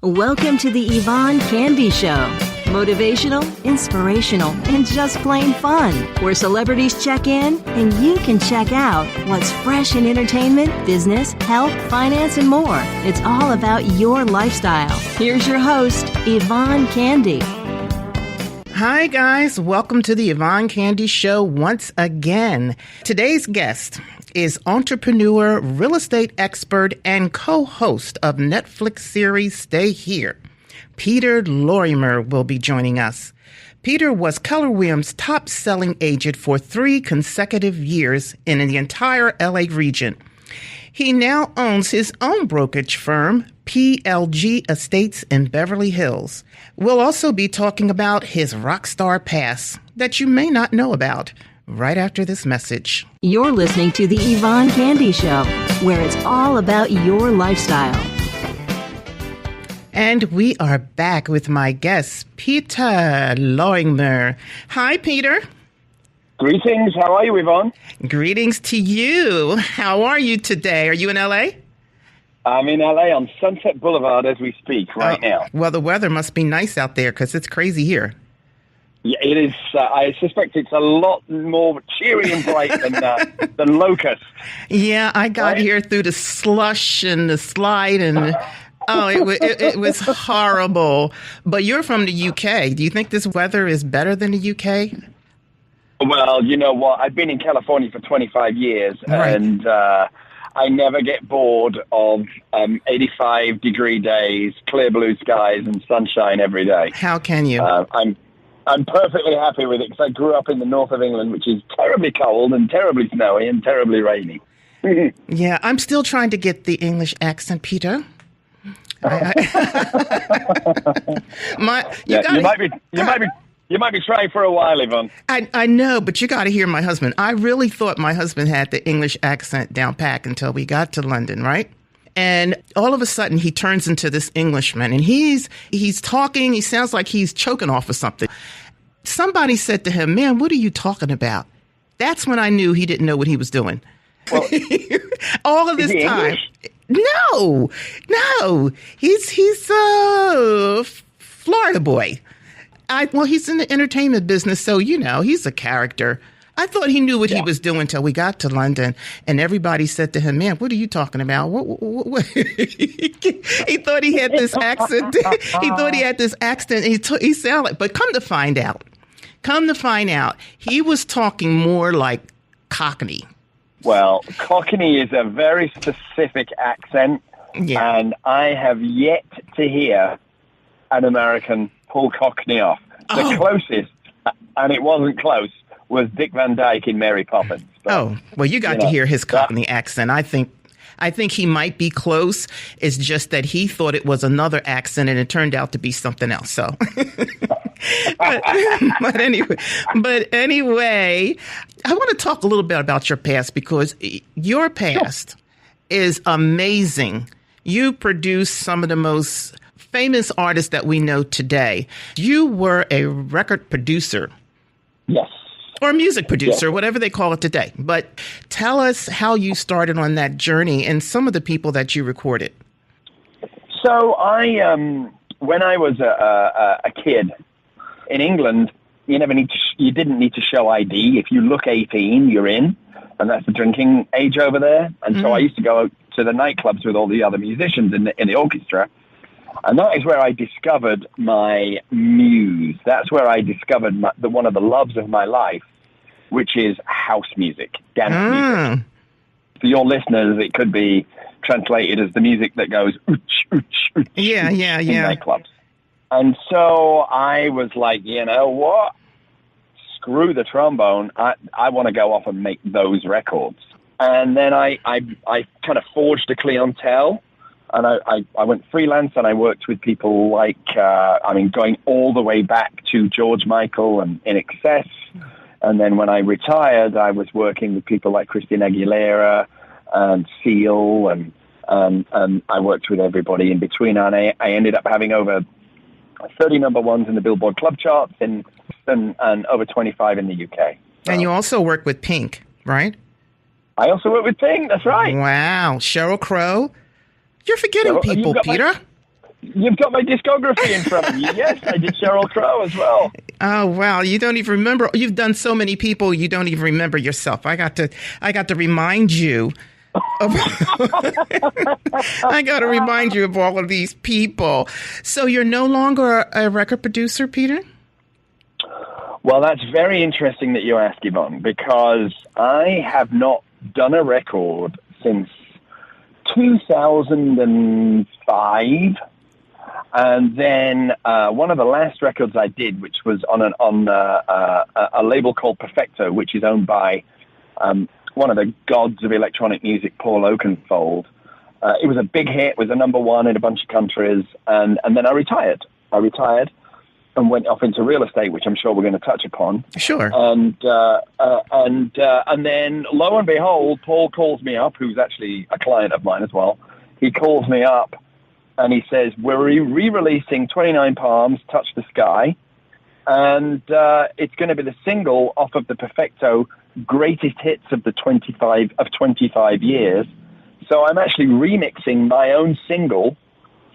Welcome to the Yvonne Candy Show. Motivational, inspirational, and just plain fun. Where celebrities check in and you can check out what's fresh in entertainment, business, health, finance, and more. It's all about your lifestyle. Here's your host, Yvonne Candy. Hi, guys. Welcome to the Yvonne Candy Show once again. Today's guest is entrepreneur, real estate expert, and co-host of Netflix series Stay Here. Peter Lorimer will be joining us. Peter was Keller Williams' top-selling agent for 3 consecutive years in the entire LA region. He now owns his own brokerage firm, PLG Estates in Beverly Hills. We'll also be talking about his rock star past that you may not know about right after this message. You're listening to the Yvonne Candy Show, where it's all about your lifestyle. And we are back with my guest, Peter Lorimer. Hi, Peter. Greetings. How are you, Yvonne? Greetings to you. How are you today? Are you in L.A.? I'm in L.A. on Sunset Boulevard as we speak right now. Well, the weather must be nice out there because it's crazy here. Yeah, it is. I suspect it's a lot more cheery and bright than Locust. Yeah, I got here through the slush and the slide and... it was horrible. But you're from the UK. Do you think this weather is better than the UK? Well, you know what? I've been in California for 25 years, right. And I never get bored of 85-degree days, clear blue skies, and sunshine every day. How can you? I'm perfectly happy with it because I grew up in the north of England, which is terribly cold and terribly snowy and terribly rainy. Yeah, I'm still trying to get the English accent, Peter. You might be trying for a while, Yvonne. I know, but you got to hear my husband. I really thought my husband had the English accent down pat until we got to London, right? And all of a sudden, he turns into this Englishman, and he's talking. He sounds like he's choking off of something. Somebody said to him, "Man, what are you talking about?" That's when I knew he didn't know what he was doing. Well, all of this time. No, he's a Florida boy. He's in the entertainment business, so, you know, he's a character. I thought he knew what he was doing till we got to London, and everybody said to him, "Man, what are you talking about?" What? He thought he had this accent. He thought he had this accent. He sounded like, but come to find out, he was talking more like Cockney. Well, Cockney is a very specific accent, and I have yet to hear an American pull Cockney off. The closest, and it wasn't close, was Dick Van Dyke in Mary Poppins. But, you got to hear his Cockney accent. I think he might be close. It's just that he thought it was another accent, and it turned out to be something else. So, but anyway, I want to talk a little bit about your past because your past is amazing. You produced some of the most famous artists that we know today. You were a record producer. Yes. Or a music producer, whatever they call it today. But tell us how you started on that journey and some of the people that you recorded. So when I was a kid in England, you didn't need to show ID. If you look 18, you're in, and that's the drinking age over there. And so I used to go to the nightclubs with all the other musicians in the orchestra. And that is where I discovered my muse. That's where I discovered one of the loves of my life, which is house music, dance music. For your listeners, it could be translated as the music that goes ooch, ooch, ooch, in nightclubs. And so I was like, you know what? Screw the trombone. I want to go off and make those records. And then I kind of forged a clientele. And I went freelance, and I worked with people like, going all the way back to George Michael and In Excess. And then when I retired, I was working with people like Christina Aguilera and Seal, and I worked with everybody in between. And I ended up having over 30 number ones in the Billboard Club charts and over 25 in the UK. So. And you also work with Pink, right? I also work with Pink, that's right. Wow. Sheryl Crow. You're forgetting people, Peter. You've got my discography in front of you. Yes, I did Sheryl Crow as well. Oh, wow. You don't even remember. You've done so many people, you don't even remember yourself. I got to remind you of, I got to remind you of all of these people. So you're no longer a record producer, Peter? Well, that's very interesting that you ask, Yvonne, because I have not done a record since 2005. And then one of the last records I did, which was on a label called Perfecto, which is owned by one of the gods of electronic music, Paul Oakenfold. It was a big hit, it was a number one in a bunch of countries, and then I retired. And went off into real estate, which I'm sure we're going to touch upon. Sure. And then, lo and behold, Paul calls me up, who's actually a client of mine as well. He calls me up, and he says, we're re-releasing 29 Palms, Touch the Sky, and it's going to be the single off of the Perfecto greatest hits of the 25 years. So I'm actually remixing my own single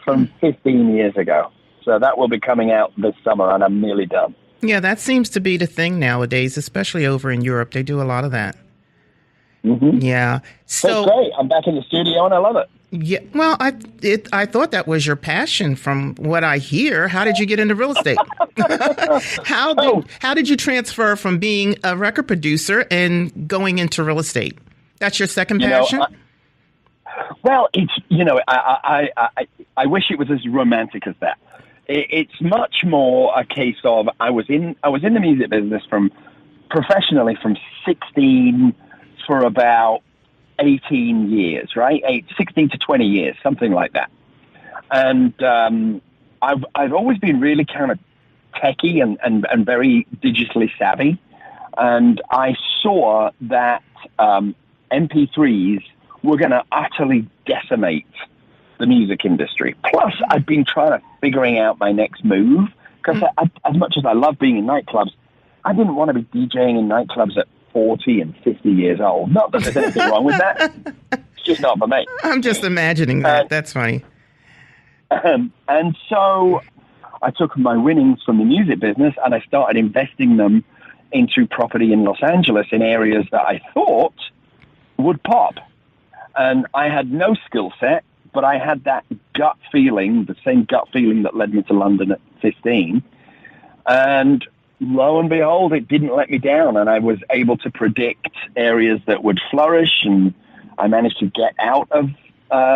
from 15 years ago. So that will be coming out this summer, and I'm nearly done. Yeah, that seems to be the thing nowadays, especially over in Europe. They do a lot of that. Mm-hmm. Yeah. So that's great. I'm back in the studio, and I love it. Yeah. Well, I thought that was your passion from what I hear. How did you get into real estate? How did you transfer from being a record producer and going into real estate? That's your second passion? Well, it's, I wish it was as romantic as that. It's much more a case of I was in the music business professionally from 16 for about 18 years, right? 16 to 20 years, something like that. And I've always been really kind of techie and very digitally savvy. And I saw that MP3s were going to utterly decimate the music industry. Plus, I've been figuring out my next move, because as much as I love being in nightclubs, I didn't want to be DJing in nightclubs at 40 and 50 years old. Not that there's anything wrong with that. It's just not for me. I'm just imagining that. That's funny. And so I took my winnings from the music business and I started investing them into property in Los Angeles in areas that I thought would pop. And I had no skill set, but I had that gut feeling, the same gut feeling that led me to London at 15. And lo and behold, it didn't let me down. And I was able to predict areas that would flourish. And I managed to get out of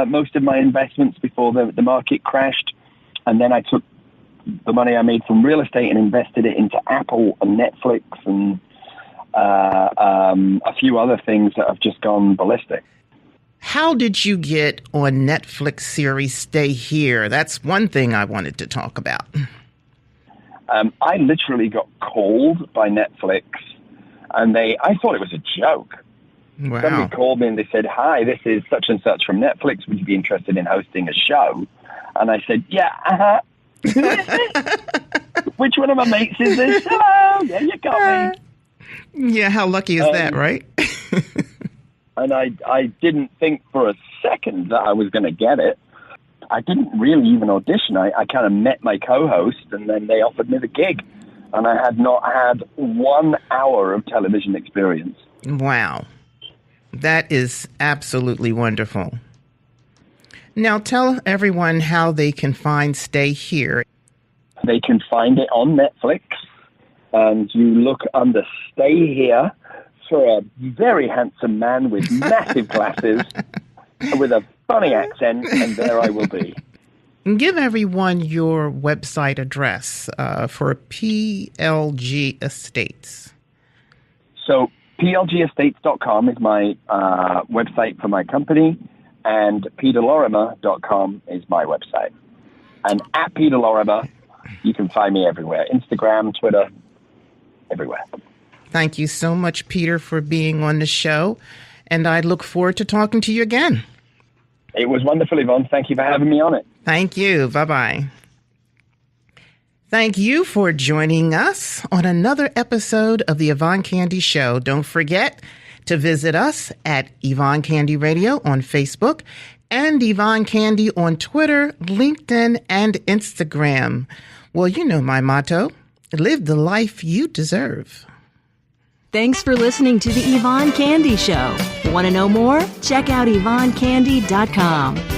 most of my investments before the market crashed. And then I took the money I made from real estate and invested it into Apple and Netflix and a few other things that have just gone ballistic. How did you get on Netflix series Stay Here? That's one thing I wanted to talk about. I literally got called by Netflix, and I thought it was a joke. Wow. Somebody called me and they said, "Hi, this is such and such from Netflix. Would you be interested in hosting a show?" And I said, "Yeah, Who is it? Which one of my mates is this? Hello, yeah, you got me." Yeah, how lucky is that, right? And I didn't think for a second that I was going to get it. I didn't really even audition. I kind of met my co-host, and then they offered me the gig. And I had not had 1 hour of television experience. Wow. That is absolutely wonderful. Now tell everyone how they can find Stay Here. They can find it on Netflix, and you look under Stay Here for a very handsome man with massive glasses with a funny accent, and there I will be. Give everyone your website address for PLG Estates. So plgestates.com is my website for my company, and peterlorimer.com is my website. And at Peter Lorimer, you can find me everywhere. Instagram, Twitter, everywhere. Thank you so much, Peter, for being on the show. And I look forward to talking to you again. It was wonderful, Yvonne. Thank you for having me on it. Thank you. Bye-bye. Thank you for joining us on another episode of the Yvonne Candy Show. Don't forget to visit us at Yvonne Candy Radio on Facebook. and Yvonne Candy on Twitter, LinkedIn, and Instagram. Well, you know my motto, live the life you deserve. Thanks for listening to the Yvonne Candy Show. Want to know more? Check out YvonneCandy.com.